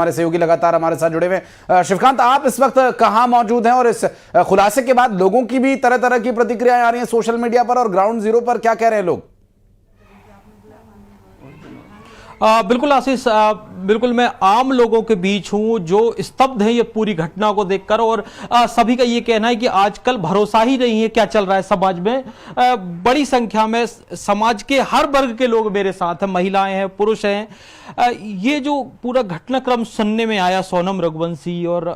हमारे सहयोगी लगातार हमारे साथ जुड़े हुए हैं। शिवकांत, आप इस वक्त कहां मौजूद हैं और इस खुलासे के बाद लोगों की भी तरह तरह की प्रतिक्रियाएं आ रही हैं सोशल मीडिया पर, और ग्राउंड जीरो पर क्या कह रहे हैं लोग? बिल्कुल आशीष, बिल्कुल मैं आम लोगों के बीच हूं जो स्तब्ध हैं ये पूरी घटना को देखकर, और सभी का ये कहना है कि आजकल भरोसा ही नहीं है क्या चल रहा है समाज में। बड़ी संख्या में समाज के हर वर्ग के लोग मेरे साथ हैं, महिलाएं हैं, पुरुष हैं। ये जो पूरा घटनाक्रम सुनने में आया सोनम रघुवंशी और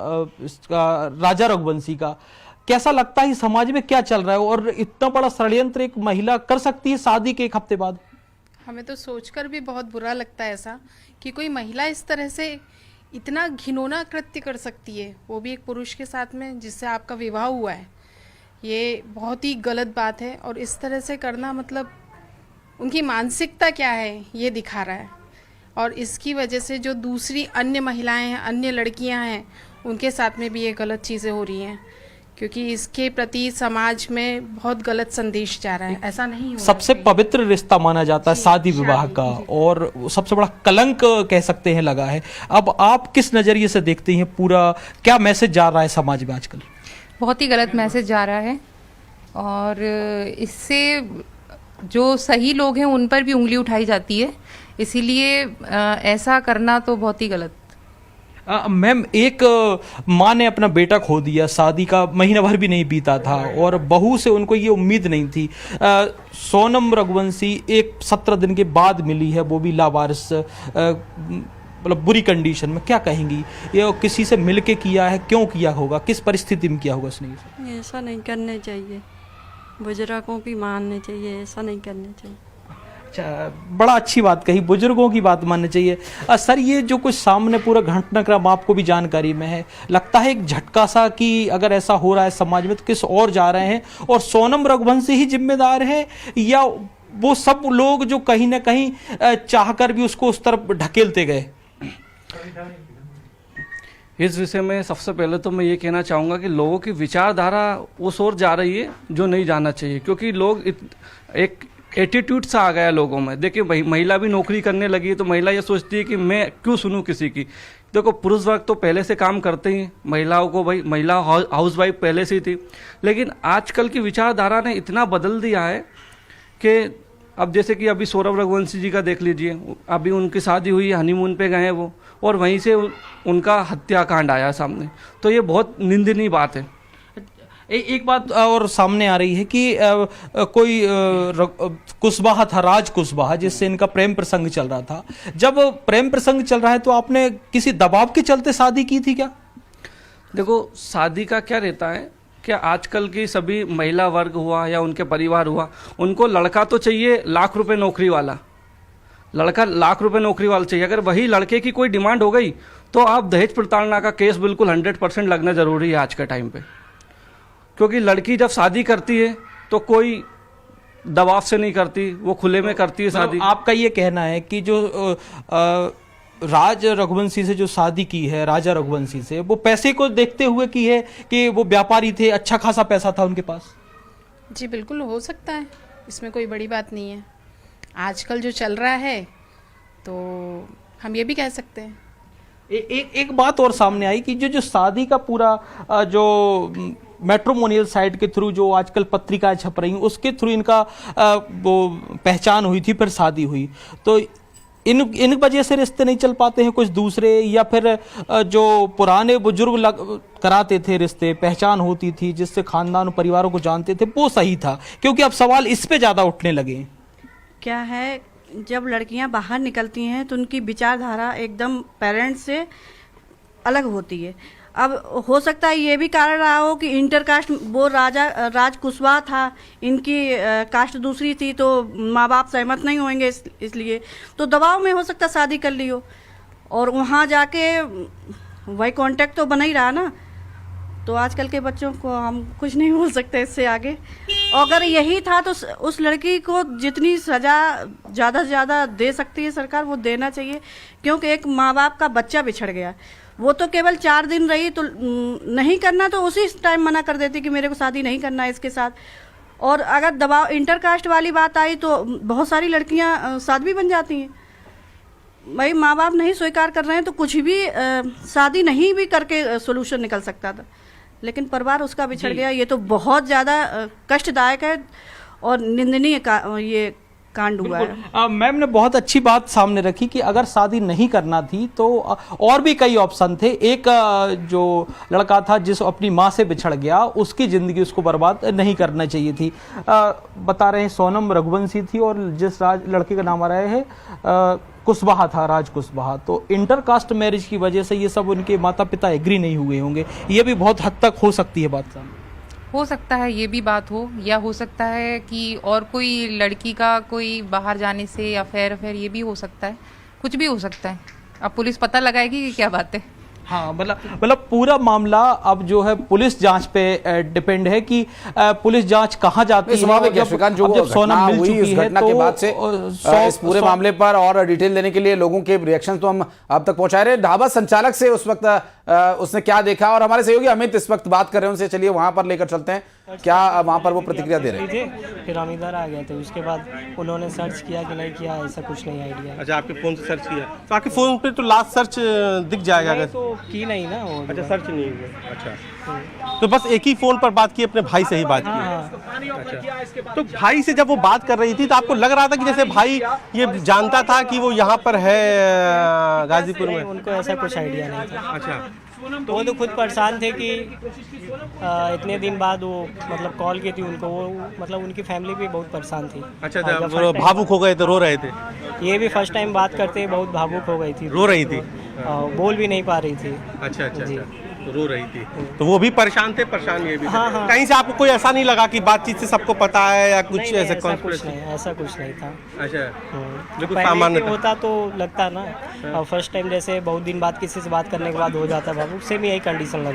राजा रघुवंशी का, कैसा लगता है समाज में क्या चल रहा है, और इतना बड़ा षड्यंत्र एक महिला कर सकती है शादी के एक हफ्ते बाद? हमें तो सोचकर भी बहुत बुरा लगता है ऐसा कि कोई महिला इस तरह से इतना घिनौना कृत्य कर सकती है, वो भी एक पुरुष के साथ में जिससे आपका विवाह हुआ है। ये बहुत ही गलत बात है, और इस तरह से करना मतलब उनकी मानसिकता क्या है ये दिखा रहा है। और इसकी वजह से जो दूसरी अन्य महिलाएं हैं, अन्य लड़कियां हैं, उनके साथ में भी ये गलत चीज़ें हो रही हैं, क्योंकि इसके प्रति समाज में बहुत गलत संदेश जा रहा है। ऐसा नहीं होना सबसे चाहिए। पवित्र रिश्ता माना जाता है शादी विवाह का, और सबसे बड़ा कलंक कह सकते हैं लगा है। अब आप किस नजरिए से देखते हैं, पूरा क्या मैसेज जा रहा है समाज में आजकल? बहुत ही गलत मैसेज जा रहा है, और इससे जो सही लोग हैं उन पर भी उंगली उठाई जाती है, इसीलिए ऐसा करना तो बहुत ही गलत। मैम, एक माँ ने अपना बेटा खो दिया, शादी का महीना भर भी नहीं बीता था, और बहू से उनको ये उम्मीद नहीं थी। सोनम रघुवंशी एक 17 दिन के बाद मिली है, वो भी लावारिस, मतलब बुरी कंडीशन में। क्या कहेंगी, ये किसी से मिलके किया है, क्यों किया होगा, किस परिस्थिति में किया होगा उसने? ऐसा नहीं करने चाहिए, बुजुर्गों की माननी चाहिए, ऐसा नहीं करने चाहिए। अच्छा, बड़ा अच्छी बात कही, बुजुर्गों की बात माननी चाहिए। सर, ये जो कुछ सामने पूरा घटनाक्रम आपको भी जानकारी में है, लगता है एक झटका सा कि अगर ऐसा हो रहा है समाज में तो किस और जा रहे हैं, और सोनम रघुवंशी ही जिम्मेदार है, या वो सब लोग जो कहीं ना कहीं चाहकर भी उसको उस तरफ ढकेलते गए? इस विषय में सबसे पहले तो मैं ये कहना चाहूँगा कि लोगों की विचारधारा उस ओर जा रही है जो नहीं जाना चाहिए, क्योंकि लोग एक एटीट्यूड सा आ गया लोगों में। देखिए, महिला भी नौकरी करने लगी है तो महिला ये सोचती है कि मैं क्यों सुनूं किसी की। देखो, पुरुष वर्ग तो पहले से काम करते ही, महिलाओं को भाई महिला हाउस वाइफ पहले से ही थी, लेकिन आजकल की विचारधारा ने इतना बदल दिया है कि अब जैसे कि अभी सोनम रघुवंशी जी का देख लीजिए, अभी उनकी शादी हुई, हनीमून पे गए हैं वो, और वहीं से उनका हत्याकांड आया सामने। तो ये बहुत निंदनीय बात है। एक बात और सामने आ रही है कि कोई कुशवाहा था, राज कुशवाहा, जिससे इनका प्रेम प्रसंग चल रहा था। जब प्रेम प्रसंग चल रहा है तो आपने किसी दबाव के चलते शादी की थी क्या? देखो, शादी का क्या रहता है, क्या आजकल की सभी महिला वर्ग हुआ या उनके परिवार हुआ, उनको लड़का तो चाहिए लाख रुपए नौकरी वाला, लड़का लाख रुपए नौकरी वाला चाहिए। अगर वही लड़के की कोई डिमांड हो गई तो आप दहेज प्रताड़ना का केस बिल्कुल 100% लगना जरूरी है आज के टाइम पे, क्योंकि लड़की जब शादी करती है तो कोई दबाव से नहीं करती, वो खुले में करती है शादी। आपका ये कहना है कि जो राज रघुवंशी से जो शादी की है, राजा रघुवंशी से, वो पैसे को देखते हुए की है कि वो व्यापारी थे, अच्छा खासा पैसा था उनके पास? जी बिल्कुल हो सकता है, इसमें कोई बड़ी बात नहीं है। आजकल जो चल रहा है तो हम ये भी कह सकते हैं। एक बात और सामने आई कि जो शादी का पूरा जो मैट्रिमोनियल साइट के थ्रू जो आजकल पत्रिकाएं छप रही हैं, उसके थ्रू इनका वो पहचान हुई थी, फिर शादी हुई, तो इन वजह से रिश्ते नहीं चल पाते हैं कुछ दूसरे, या फिर जो पुराने बुजुर्ग कराते थे रिश्ते, पहचान होती थी जिससे खानदान परिवारों को जानते थे, वो सही था? क्योंकि अब सवाल इस पे ज़्यादा उठने लगे। क्या है, जब लड़कियां बाहर निकलती हैं तो उनकी विचारधारा एकदम पेरेंट्स से अलग होती है। अब हो सकता है ये भी कारण रहा हो कि इंटरकास्ट, वो राज कुशवाहा था, इनकी कास्ट दूसरी थी, तो माँ बाप सहमत नहीं होंगे, इसलिए तो दबाव में हो सकता शादी कर ली हो, और वहाँ जाके वही कांटेक्ट तो बना ही रहा ना। तो आजकल के बच्चों को हम कुछ नहीं बोल सकते इससे आगे। अगर यही था तो उस लड़की को जितनी सज़ा ज़्यादा से ज़्यादा दे सकती है सरकार, वो देना चाहिए, क्योंकि एक माँ बाप का बच्चा बिछड़ गया। वो तो केवल 4 दिन रही, तो नहीं करना तो उसी टाइम मना कर देती कि मेरे को शादी नहीं करना है इसके साथ। और अगर दबाव इंटरकास्ट वाली बात आई तो बहुत सारी लड़कियां साध्वी बन जाती हैं। भाई माँ बाप नहीं स्वीकार कर रहे हैं तो कुछ भी शादी नहीं भी करके सोल्यूशन निकल सकता था, लेकिन परिवार उसका बिछड़ गया। ये तो बहुत ज़्यादा कष्टदायक है और निंदनीय ये कांड हुआ है। मैम ने बहुत अच्छी बात सामने रखी कि अगर शादी नहीं करना थी तो और भी कई ऑप्शन थे। एक जो लड़का था जिस अपनी माँ से बिछड़ गया, उसकी ज़िंदगी उसको बर्बाद नहीं करना चाहिए थी। बता रहे हैं सोनम रघुवंशी थी और जिस लड़के का नाम आ रहा है कुशवाहा था, राज कुशवाहा। तो इंटरकास्ट मैरिज की वजह से ये सब उनके माता पिता एग्री नहीं हुए होंगे। ये भी बहुत हद तक हो सकती है बात सामने। हो सकता है ये भी बात हो, या हो सकता है कि और कोई लड़की का कोई बाहर जाने से अफेयर ये भी हो सकता है, कुछ भी हो सकता है। अब पुलिस पता लगाएगी कि क्या बात है। हाँ, मतलब पूरा मामला अब जो है पुलिस जांच पे डिपेंड है कि पुलिस जांच कहाँ जाती है। स्वाभाविक है श्रीकांत, जो घटना हुई उस घटना के बाद से इस पूरे मामले पर और डिटेल देने के लिए लोगों के रिएक्शन तो हम आप तक पहुंचा रहे हैं। ढाबा संचालक से उस वक्त उसने क्या देखा, और हमारे सहयोगी अमित इस वक्त बात कर रहे हैं उनसे, चलिए वहां पर लेकर चलते हैं, क्या वहां पर वो प्रतिक्रिया दे रहे थे। फिर हम इधर आ गए थे, उसके बाद उन्होंने सर्च किया कि नहीं किया, ऐसा कुछ नहीं आइडिया। अच्छा, आपके फोन से सर्च किया तो आपके फोन पे तो लास्ट सर्च दिख जाएगा अगर तो की नहीं ना वो। अच्छा, सर्च नहीं हुआ। अच्छा, तो बस एक ही फोन पर बात की, अपने भाई से ही बात की। अच्छा, तो भाई से जब वो बात कर रही थी तो आपको लग रहा था कि जैसे भाई ये जानता था कि वो यहाँ पर है गाजीपुर में? उनको ऐसा कुछ आइडिया नहीं था। अच्छा, तो वो तो खुद परेशान थे कि इतने दिन बाद वो मतलब कॉल की थी उनको, वो मतलब उनकी फैमिली भी बहुत परेशान थी। अच्छा, वो भावुक हो गए थे, रो रहे थे? ये भी फर्स्ट टाइम बात करते बहुत भावुक हो गई थी, रो रही थी? बोल भी नहीं पा रही थी। अच्छा अच्छा जी। अच्छा, रो रही थी। तो वो भी परेशान थे, परेशान ये भी थे। हाँ, हाँ। कहीं से आपको कोई ऐसा नहीं लगा कि बातचीत से सबको पता है या कुछ नहीं, ऐसा ऐसा कुछ कॉन्स्पिरेसी? नहीं, ऐसा कुछ नहीं था। अच्छा, बिल्कुल पहले सामान्य से था। होता तो लगता ना, और फर्स्ट टाइम जैसे बहुत दिन बाद किसी से बात करने के बाद हो जाता बाबू, सेम यही कंडीशन लग